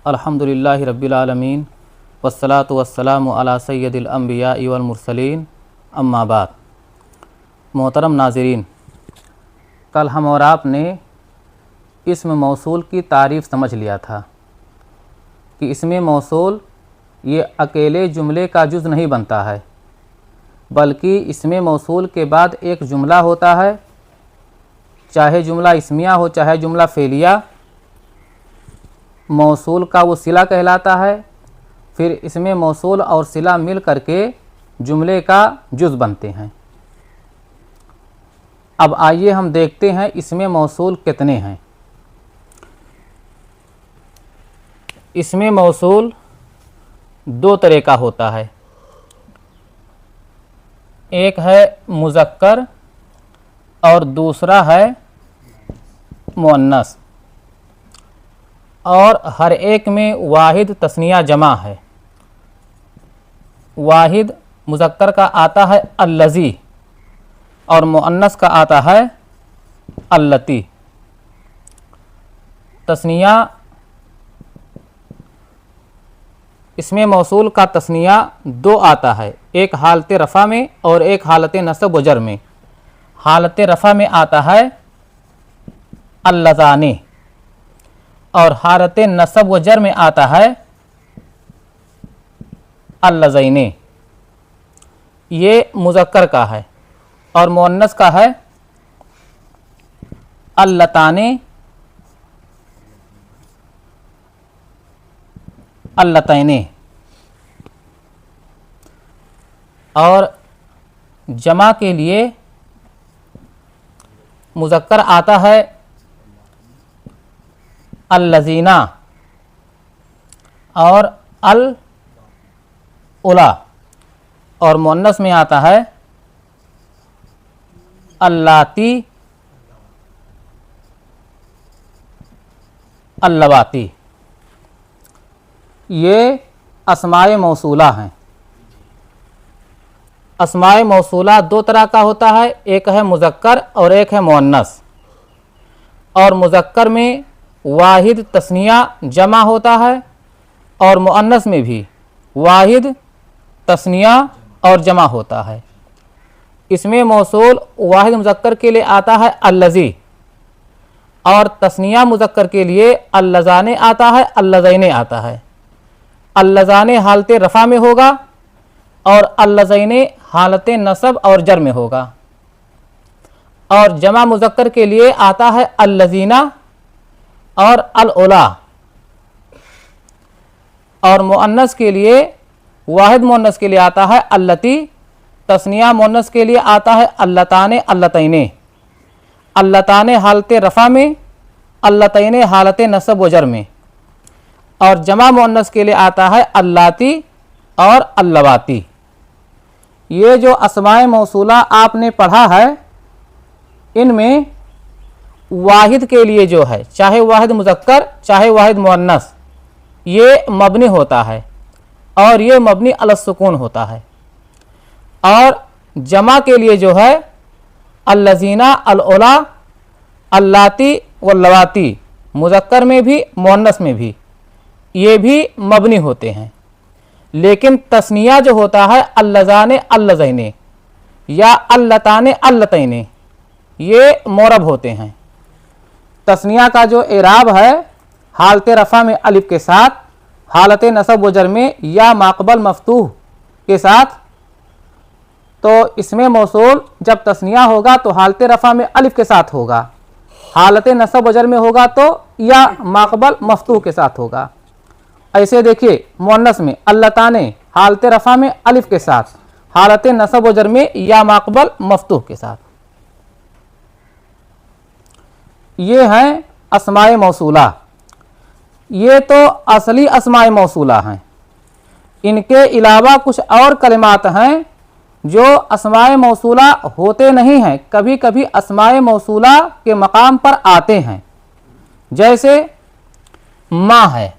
अल्हम्दुलिल्लाहि रब्बिल आलमीन वस्सलातु वस्सलामु अला सय्यदिल अंबिया वल मुरसलीन अम्मा बाद। मोहतरम नाज़रीन, कल हम और आपने इस्म मौसूल की तारीफ़ समझ लिया था कि इसमें मौसूल ये अकेले जुमले का जुज़ नहीं बनता है, बल्कि इसमें मौसूल के बाद एक जुमला होता है, चाहे जुमला इस्मिया हो चाहे जुमला फ़ेलिया। मौसूल का वो सिला कहलाता है। फिर इसमें मौसूल और सिला मिल करके जुमले का जुज़ बनते हैं। अब आइए हम देखते हैं इसमें मौसूल कितने हैं। इसमें मौसूल दो तरह का होता है, एक है मुज़क्कर और दूसरा है मुअन्नस, और हर एक में वाहिद तस्निया जमा है। वाहिद मुज़क्कर का आता है अल्लज़ी और मुअन्नस का आता है अल्लती। तस्निया इसमें मौसूल का तस्निया दो आता है, एक हालत रफ़ा में और एक हालत नस्ब व जर में। हालत रफ़ा में आता है अल्लज़ानी और हालत नस्ब व जर में आता है अल्लज़ैने। ये मुज़क्कर का है। और मुअन्नस का है अल्लताने, अल्लतैने। और जमा के लिए मुज़क्कर आता है अल्लज़ीना और अल उला, और मुअन्नस में आता है अल्लाती, अल्लवाती। ये अस्माए मौसूला हैं। अस्माए मौसूला दो तरह का होता है, एक है मुज़क्कर और एक है मुअन्नस। और मुज़क्कर में वाहिद तस्निया जमा होता है और मुअन्नस में भी वाहिद तस्निया और जमा होता है। इसमें मौसूल वाहिद मुज़क्कर के लिए आता है अल्लज़ी और तस्निया मुज़क्कर के लिए अल्लज़ाने आता है, अल्लज़ैने आता है। अल्लज़ाने हालत रफ़ा में होगा और अल्लज़ैने हालत नस्ब और जर में होगा। और जमा मुज़क्कर के लिए आता है अल्लज़ीना और अल उला। और मुअन्नस के लिए वाहिद मुअन्नस के लिए आता है अल्लती, तस्निया मुअन्नस के लिए आता है अल्लताने, अल्लतैने। अल्लताने हालत रफ़ा में, अल्लतैने हालत नस्ब व जर में। और जमा मुअन्नस के लिए आता है अल्लाती और अल्लवाती। ये जो अस्माए मौसूला आपने पढ़ा है, इनमें वाहिद के लिए जो है, चाहे वाहिद मुज़क्कर चाहे वाहिद मुअन्नस, ये मबनी होता है और ये मबनी अलस सुकून होता है। और जमा के लिए जो है अल्लज़ीना, अल उला, अल्लाती वल्लवाती, मुज़क्कर में भी मुअन्नस में भी, ये भी मबनी होते हैं। लेकिन तस्निया जो होता है अल्लज़ाने, अल्लज़ैने या अल्लताने, अल्लतैने, ये मोरब होते हैं। तस्निया का जो एराब है हालत रफ़ा में अलिफ के साथ, हालत नस्ब व जर में या माक़बल मफ़तूह के साथ। तो इसमें मौसूल जब तस्निया होगा तो हालत रफ़ा में अलिफ के साथ होगा, हालत नस्ब व जर में होगा तो या माक़बल मफ़तूह के साथ होगा। ऐसे देखिए मुअन्नस में अल्लताने हालत रफ़ा में अलिफ के साथ, हालत नस्ब व जर में या माक़बल मफ़तूह के साथ। ये हैं अस्माए मौसूला। ये तो असली अस्माए मौसूला हैं। इनके अलावा कुछ और कलिमात हैं जो अस्माए मौसूला होते नहीं हैं, कभी कभी अस्माए मौसूला के मकाम पर आते हैं। जैसे माँ है,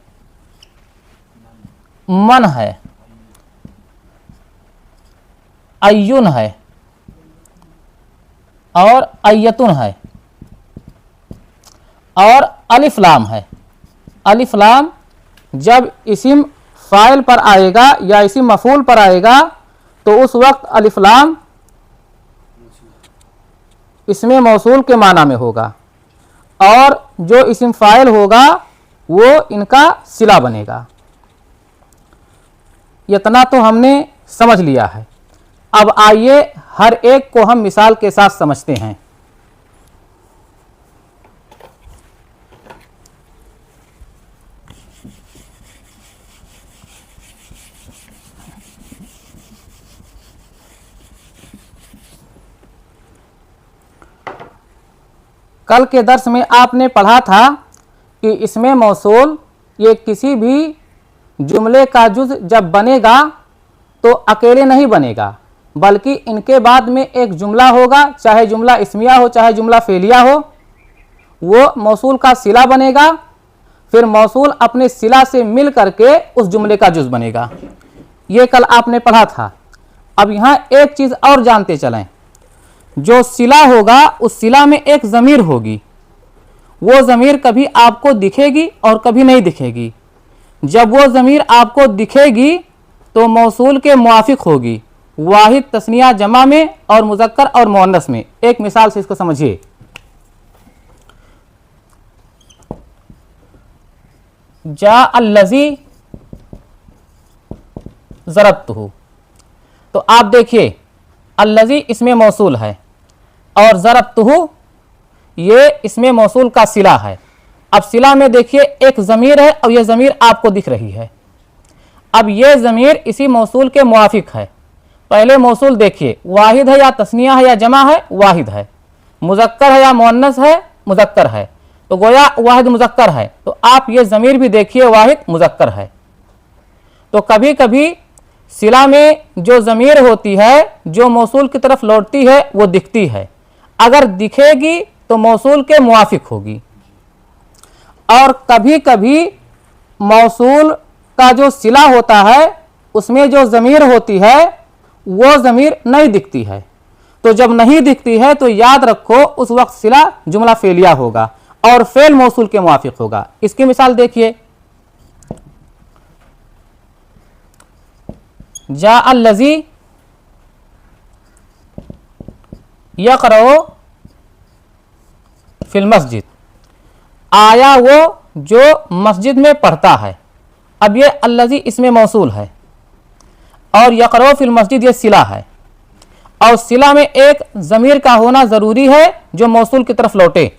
मन है, अय्युन है और अय्यतुन है और अलिफ लाम है। अलिफ लाम जब इसिम फाइल पर आएगा या इसिम मफूल पर आएगा तो उस वक्त अलिफ लाम इसमें मौसूल के माना में होगा, और जो इसिम फाइल होगा वो इनका सिला बनेगा। इतना तो हमने समझ लिया है। अब आइए हर एक को हम मिसाल के साथ समझते हैं। कल के दर्स में आपने पढ़ा था कि इसमें मौसूल ये किसी भी जुमले का जुज़ जब बनेगा तो अकेले नहीं बनेगा, बल्कि इनके बाद में एक जुमला होगा, चाहे जुमला इस्मिया हो चाहे जुमला फेलिया हो, वो मौसूल का सिला बनेगा। फिर मौसूल अपने सिला से मिल करके उस जुमले का जुज़ बनेगा। ये कल आपने पढ़ा था। अब यहाँ एक चीज़ और जानते चलें, जो सिला होगा उस सिला में एक ज़मीर होगी। वो ज़मीर कभी आपको दिखेगी और कभी नहीं दिखेगी। जब वो ज़मीर आपको दिखेगी तो मौसूल के मुआफिक होगी, वाहिद तस्निया जमा में और मुज़क्कर और मुअन्नस में। एक मिसाल से इसको समझिए। जा अल्लज़ी ज़रबतहु, तो आप देखिए अल्लज़ी इसमें मौसूल है और ज़रबतहु ये इसमें मौसूल का सिला है। अब सिला में देखिए एक ज़मीर है और ये ज़मीर आपको दिख रही है। अब ये ज़मीर इसी मौसूल के मुआफिक है। पहले मौसूल देखिए, वाहिद है या तस्निया है या जमा है, वाहिद है। मुज़क्कर है या मुअन्नस है, मुज़क्कर है। तो गोया वाहिद मुज़क्कर है, तो आप ये ज़मीर भी देखिए वाहिद मुज़क्कर है। तो कभी कभी सिला में जो ज़मीर होती है जो मौसूल की तरफ लौटती है वो दिखती है। अगर दिखेगी तो मौसूल के मुआफिक होगी, और कभी कभी मौसूल का जो सिला होता है उसमें जो ज़मीर होती है वो ज़मीर नहीं दिखती है। तो जब नहीं दिखती है तो याद रखो उस वक्त सिला जुमला फेलिया होगा और फेल मौसूल के मुआफिक होगा। इसकी मिसाल देखिए, जा अल्लज़ी यक़रअु फिल मस्जिद, आया वो जो मस्जिद में पढ़ता है। अब ये अल्लज़ी इसमें मौसूल है और यक़रअु फिल मस्जिद ये सिला है, और सिला में एक ज़मीर का होना ज़रूरी है जो मौसूल की तरफ लौटे।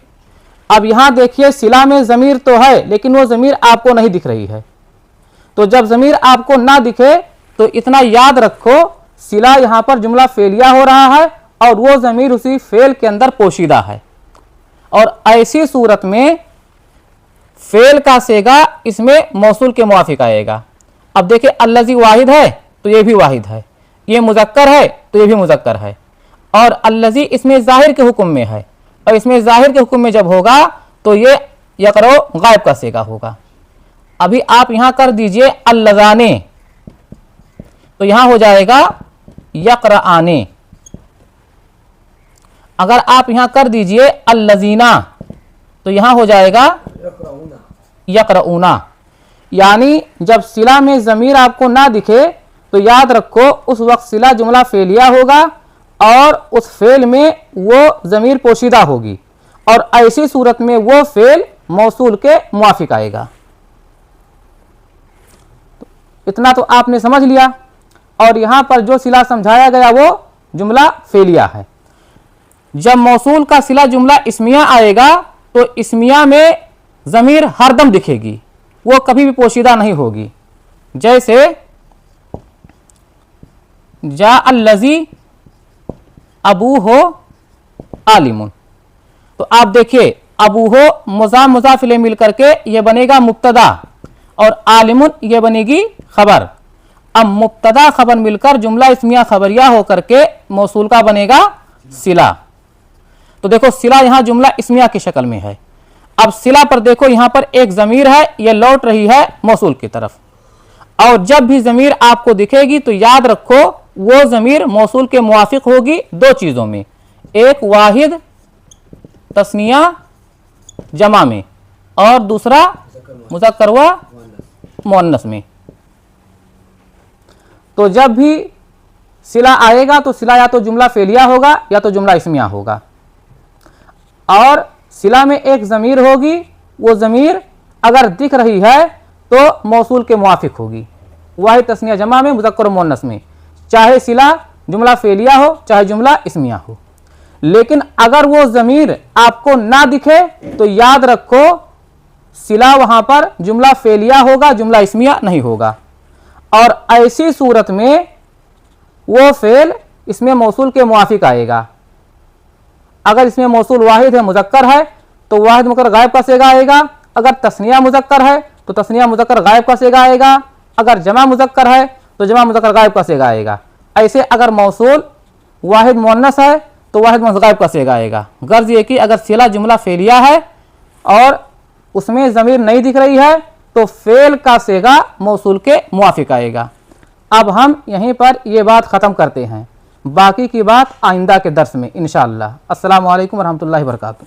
अब यहाँ देखिए सिला में ज़मीर तो है लेकिन वो ज़मीर आपको नहीं दिख रही है। तो जब ज़मीर आपको ना दिखे तो इतना याद रखो सिला यहाँ पर जुमला फेलिया हो रहा है और वो ज़मीर उसी फेल के अंदर पोशीदा है, और ऐसी सूरत में फेल का सेगा इसमें मौसूल के मुआफिक आएगा। अब देखिए अल्लज़ी वाहिद है तो ये भी वाहिद है, ये मुज़क्कर है तो ये भी मुज़क्कर है, और अल्लज़ी इसमें ज़ाहिर के हुक्म में है, और इसमें ज़ाहिर के हुक्म में जब होगा तो ये यक़रअु गायब का सेगा होगा। अभी आप यहाँ कर दीजिए अल्लज़ाने, तो यहाँ हो जाएगा यक़रआने। अगर आप यहाँ कर दीजिए अल्लज़ीना तो यहाँ हो जाएगा यक़रऊना। यानी जब सिला में ज़मीर आपको ना दिखे तो याद रखो उस वक्त सिला जुमला फेलिया होगा और उस फेल में वो ज़मीर पोशीदा होगी, और ऐसी सूरत में वो फेल मौसूल के मुआफिक आएगा। तो इतना तो आपने समझ लिया, और यहाँ पर जो सिला समझाया गया वो जुमला फेलिया है। जब मौसूल का सिला जुमला इस्मिया आएगा तो इस्मिया में ज़मीर हरदम दिखेगी, वो कभी भी पोशीदा नहीं होगी। जैसे जा अल्लज़ी अबू हो आलिमुन, तो आप देखिए अबू हो मुज़ाफ मुज़ाफ इलैह मिल करके ये बनेगा मुब्तदा और आलिमुन ये बनेगी खबर। अब मुब्तदा खबर मिलकर जुमला इस्मिया खबरिया होकर के मौसूल का बनेगा सिला। तो देखो सिला यहाँ जुमला इस्मिया की शक्ल में है। अब सिला पर देखो यहाँ पर एक ज़मीर है, ये लौट रही है मौसूल की तरफ, और जब भी ज़मीर आपको दिखेगी तो याद रखो वो ज़मीर मौसूल के मुआफिक होगी दो चीज़ों में, एक वाहिद तस्निया जमा में और दूसरा मुज़क्कर व मुअन्नस में। तो जब भी सिला आएगा तो सिला या तो जुमला फेलिया होगा या तो जुमला इस्मिया होगा, और सिला में एक ज़मीर होगी, वो ज़मीर अगर दिख रही है तो मौसूल के मुआफिक होगी, वाहिद तस्निया जमा में, मुज़क्कर और मुअन्नस में, चाहे सिला जुमला फेलिया हो चाहे जुमला इस्मिया हो। लेकिन अगर वो ज़मीर आपको ना दिखे तो याद रखो सिला वहाँ पर जुमला फेलिया होगा, जुमला इस्मिया नहीं होगा। और ऐसी सूरत में वो फेल इसमें मौसूल के मुआफिक आएगा। अगर इसमें मौसूल वाहिद है, मुज़क्कर है, तो वाहिद मुज़क्कर गायब का सेगा आएगा। अगर तस्निया मुज़क्कर है तो तस्निया मुज़क्कर गायब का सेगा आएगा। अगर जमा मुज़क्कर है तो जमा मुज़क्कर गायब का सेगा आएगा। ऐसे अगर मौसूल वाहिद मुअन्नस है तो वाहिद मुअन्नस गायब का सेगा आएगा। गर्ज ये कि अगर सिला जुमला फेलिया है और उसमें ज़मीर नहीं दिख रही है तो फेल का सेगा मौसूल के मुआफिक आएगा। अब हम यहीं पर ये बात ख़त्म करते हैं, बाकी की बात आइंदा के दर्स में इंशाअल्लाह। अस्सलामु अलैकुम व रहमतुल्लाहि व बरकातुहू।